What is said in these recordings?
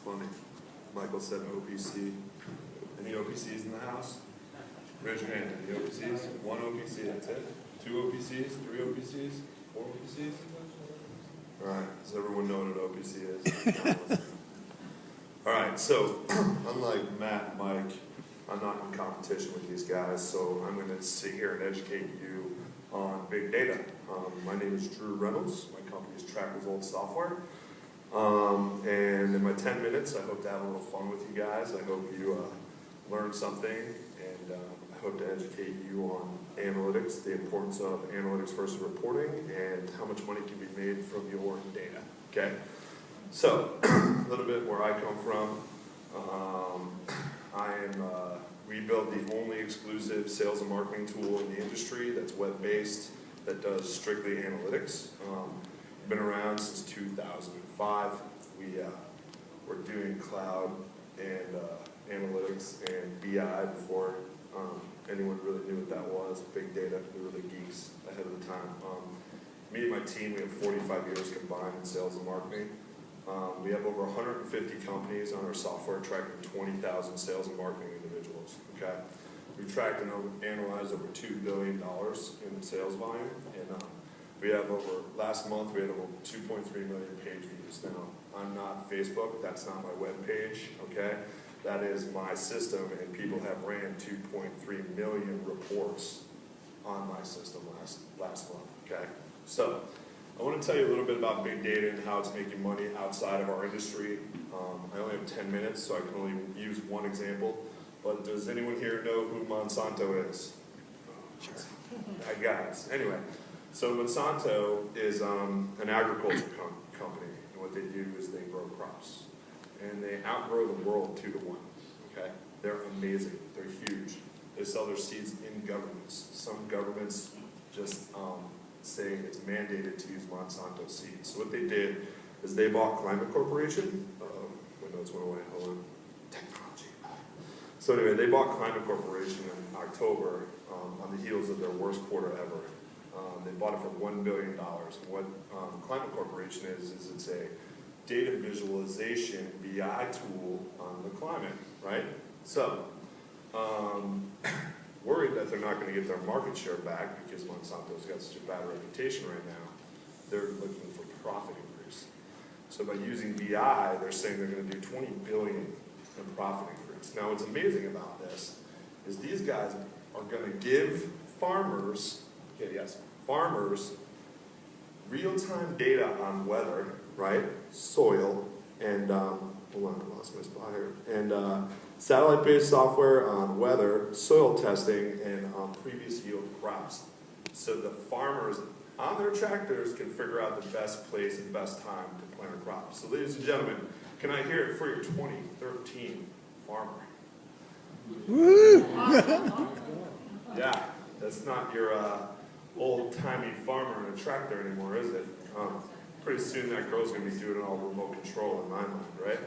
funny. Michael said OPC. Any OPCs in the house? Raise your hand. Any OPCs? One OPC, that's it. Two OPCs, three OPCs, four OPCs? All right, does everyone know what an OPC is? All right, so unlike Matt and Mike, I'm not in competition with these guys, so I'm going to sit here and educate you on big data. My name is Drew Reynolds. My company is Track Results Software. And in my 10 minutes, I hope to have a little fun with you guys. I hope you learn something, and I hope to educate you on analytics, the importance of analytics versus reporting, and how much money can be made from your data. Okay? So, a little bit where I come from. We build the only exclusive sales and marketing tool in the industry that's web-based, that does strictly analytics. We've been around since 2005. We're doing cloud and analytics and BI before anyone really knew what that was. Big data, we were the geeks ahead of the time. Me and my team, we have 45 years combined in sales and marketing. We have over 150 companies on our software tracking 20,000 sales and marketing individuals. Okay, we've tracked and analyzed over $2 billion in sales volume, and we have last month we had over 2.3 million page views. Now, I'm not Facebook, that's not my web page, okay? That is my system, and people have ran 2.3 million reports on my system last month, okay? So, I want to tell you a little bit about big data and how it's making money outside of our industry. I only have 10 minutes, so I can only use one example. But does anyone here know who Monsanto is? Sure. Guys. Anyway, so Monsanto is an agriculture company. And what they do is they grow crops. And they outgrow the world 2-to-1. Okay? They're amazing. They're huge. They sell their seeds in governments. Some governments just say it's mandated to use Monsanto seeds. So what they did is they bought Climate Corporation. My notes went away, hold on. Technology. So anyway, they bought Climate Corporation in October on the heels of their worst quarter ever. They bought it for $1 billion. What Climate Corporation is it's a data visualization BI tool on the climate, right? So, worried that they're not going to get their market share back because Monsanto's got such a bad reputation right now, they're looking for profit increase. So by using BI, they're saying they're going to do $20 billion in profit increase. Now what's amazing about this is these guys are going to give farmers real-time data on weather, right, soil, and hold on, I lost my spot here, and satellite-based software on weather, soil testing, and previous yield crops. So the farmers on their tractors can figure out the best place and best time to plant a crop. So ladies and gentlemen, can I hear it for your 2013 farmer? Woo! Yeah, that's not your old-timey farmer in a tractor anymore, is it? Pretty soon that girl's going to be doing it all remote control in my mind, right?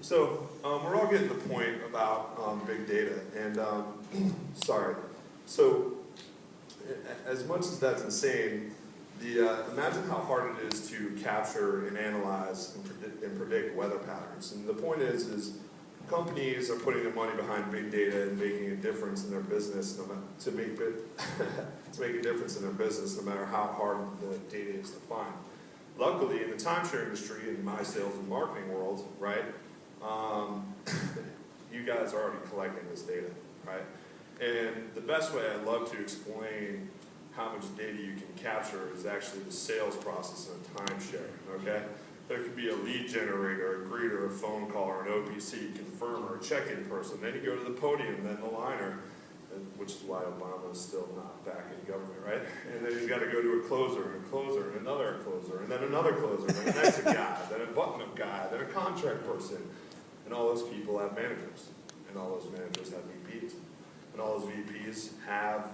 So we're all getting the point about big data, and sorry. So as much as that's insane, imagine how hard it is to capture and analyze and predict weather patterns. And the point is companies are putting their money behind big data and making a difference in their business to make a difference in their business, no matter how hard the data is to find. Luckily, in the timeshare industry, in my sales and marketing world, right, you guys are already collecting this data, right? And the best way I love to explain how much data you can capture is actually the sales process in a timeshare, okay? There could be a lead generator, a greeter, a phone caller, an OPC, confirmer, a check-in person. Then you go to the podium, then the liner, which is why Obama is still not back in government, right? And then he's got to go to a closer, and another closer, and then another closer, then an exit guy, then a button-up guy, then a contract person. And all those people have managers, and all those managers have VPs. And all those VPs have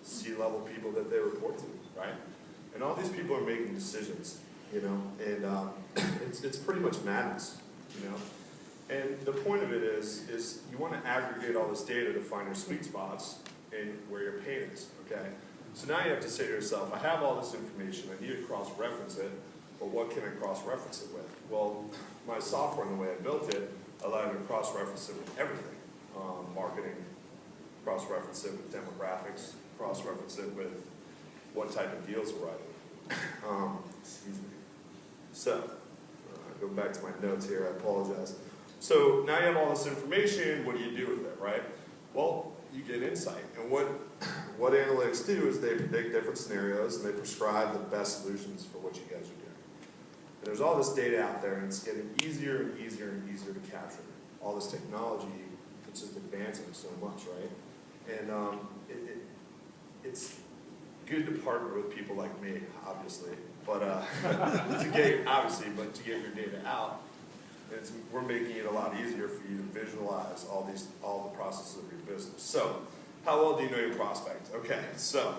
C-level people that they report to, right? And all these people are making decisions, you know, and it's pretty much madness, you know. And the point of it is you want to aggregate all this data to find your sweet spots and where your pain is, okay? So now you have to say to yourself, I have all this information, I need to cross-reference it. but what can I cross-reference it with? Well, my software and the way I built it allowed me to cross-reference it with everything. Marketing, cross-reference it with demographics, cross-reference it with what type of deals we're writing. Excuse me. So, go back to my notes here, I apologize. So now you have all this information, what do you do with it, right? Well, you get insight. And what analytics do is they predict different scenarios and they prescribe the best solutions for what you guys are doing. And there's all this data out there and it's getting easier and easier and easier to capture. All this technology, it's just advancing so much, right? And it's good to partner with people like me, obviously, but to get your data out, we're making it a lot easier for you to visualize all the processes of your business. So, how well do you know your prospect? Okay, so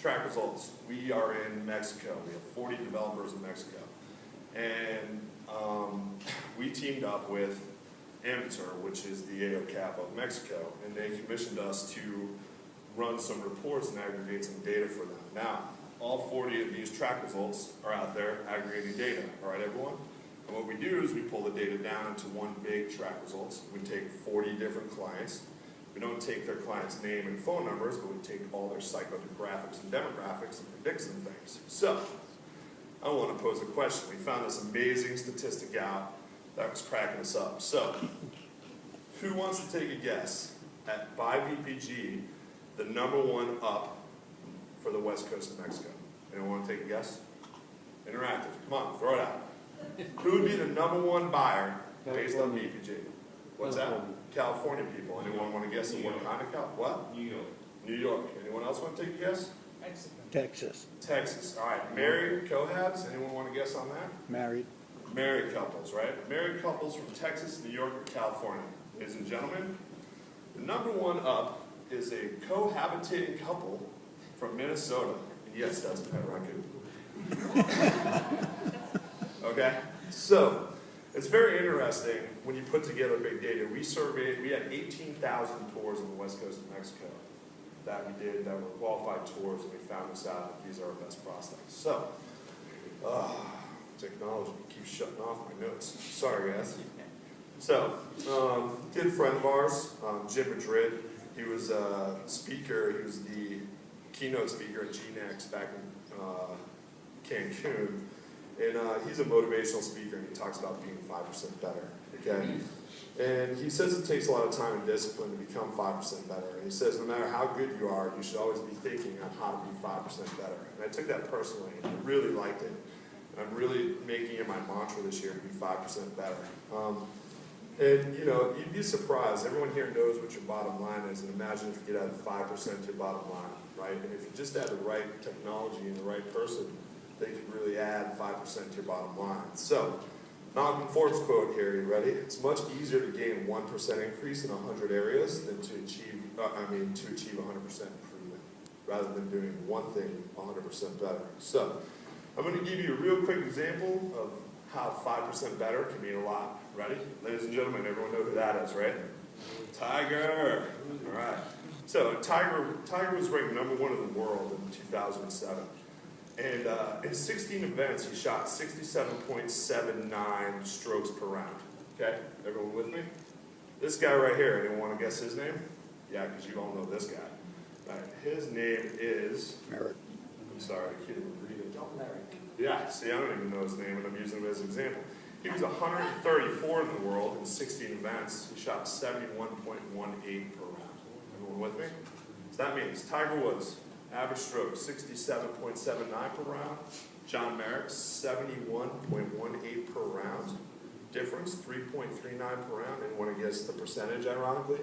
track results. We are in Mexico. We have 40 developers in Mexico, and we teamed up with Amateur, which is the AOCAP of Mexico, and they commissioned us to run some reports and aggregate some data for them. Now, all 40 of these track results are out there aggregating data. All right, everyone? And what we do is we pull the data down into one big track results. We take 40 different clients. We don't take their client's name and phone numbers, but we take all their psychodemographics and demographics and predict some things. So, I want to pose a question. We found this amazing statistic out that was cracking us up. So, who wants to take a guess at by VPG, the #1 up for the west coast of Mexico? Anyone want to take a guess? Interactive. Come on, throw it out. Who would be the #1 buyer based on VPG? What's that? California people. Anyone want to guess at what kind of Cal? What? New York. New York. Anyone else want to take a guess? Mexico. Texas. Texas. All right. Married cohabs. Anyone want to guess on that? Married. Married couples, right? Married couples from Texas, New York, or California. Ladies and gentlemen, the #1 up is a cohabitating couple from Minnesota. And yes, that's a pet raccoon. Okay? So, it's very interesting when you put together big data. We had 18,000 tours on the west coast of Mexico that we did that were qualified tours, and we found this out that these are our best prospects. So, technology keeps shutting off my notes. Sorry, guys. So, good friend of ours, Jim Madrid. He was a speaker. He was the keynote speaker at GNEX back in Cancun. And he's a motivational speaker, and he talks about being 5% better, okay? And he says it takes a lot of time and discipline to become 5% better. And he says no matter how good you are, you should always be thinking on how to be 5% better. And I took that personally, and I really liked it. And I'm really making it my mantra this year to be 5% better. And, you know, you'd be surprised. Everyone here knows what your bottom line is, and imagine if you could add 5% to your bottom line, right? And if you just add the right technology and the right person, they could really add 5% to your bottom line. So, Malcolm Ford's quote here, you ready? It's much easier to gain 1% increase in 100 areas than to achieve 100% improvement, rather than doing one thing 100% better. So, I'm going to give you a real quick example of how 5% better can mean a lot. Ready? Ladies and gentlemen, everyone know who that is, right? Tiger. All right. So Tiger was ranked #1 in the world in 2007. And in 16 events, he shot 67.79 strokes per round. Okay? Everyone with me? This guy right here, anyone want to guess his name? Yeah, because you all know this guy. All right. His name is... Merritt. I'm sorry, I can't even read it. John Merritt. Yeah, see, I don't even know his name, and I'm using him as an example. He was 134 in the world in 16 events. He shot 71.18 per round. Everyone with me? So that means Tiger Woods, average stroke 67.79 per round. John Merritt, 71.18 per round. Difference, 3.39 per round. And want to guess the percentage, ironically?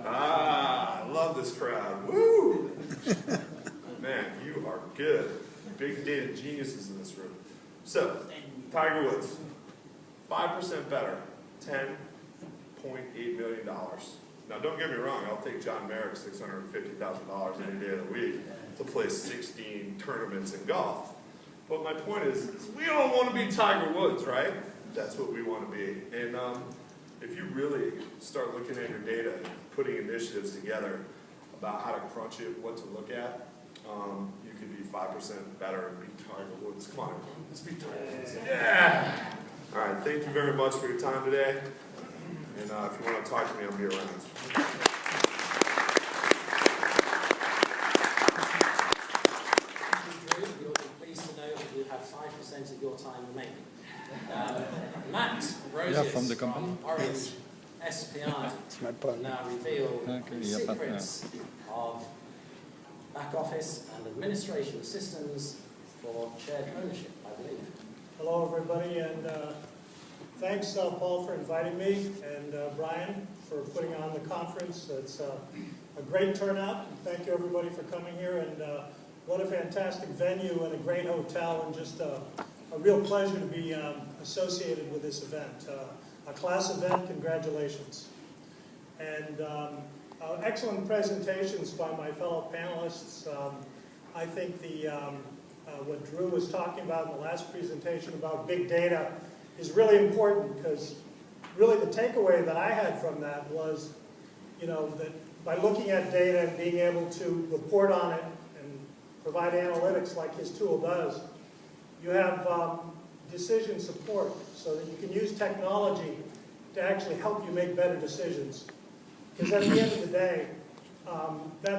I love this crowd. Woo! Man, you are good. Big data geniuses in this room. So, Tiger Woods, 5% better, $10.8 million. Now, don't get me wrong, I'll take John Merritt $650,000 any day of the week to play 16 tournaments in golf. But my point is we all want to be Tiger Woods, right? That's what we want to be. And if you really start looking at your data and putting initiatives together about how to crunch it, what to look at, you could be 5% better and beat Tiger Woods. Come on, everyone. Let's beat Tiger Woods. Yeah! All right, thank you very much for your time today. And if you want to talk to me, I'll be around. You'll be pleased to know that you have 5% of your time remaining. Matt Roses from Orange SPI now reveal the secrets of back office and administration systems for shared ownership, I believe. Hello, everybody, and thanks, Paul, for inviting me, and Brian for putting on the conference. It's a great turnout. Thank you, everybody, for coming here, and what a fantastic venue and a great hotel, and just a real pleasure to be associated with this event. A class event, congratulations. And excellent presentations by my fellow panelists. I think what Drew was talking about in the last presentation about big data is really important, because really the takeaway that I had from that was, that by looking at data and being able to report on it and provide analytics like his tool does, you have decision support so that you can use technology to actually help you make better decisions. Because at the end of the day, that's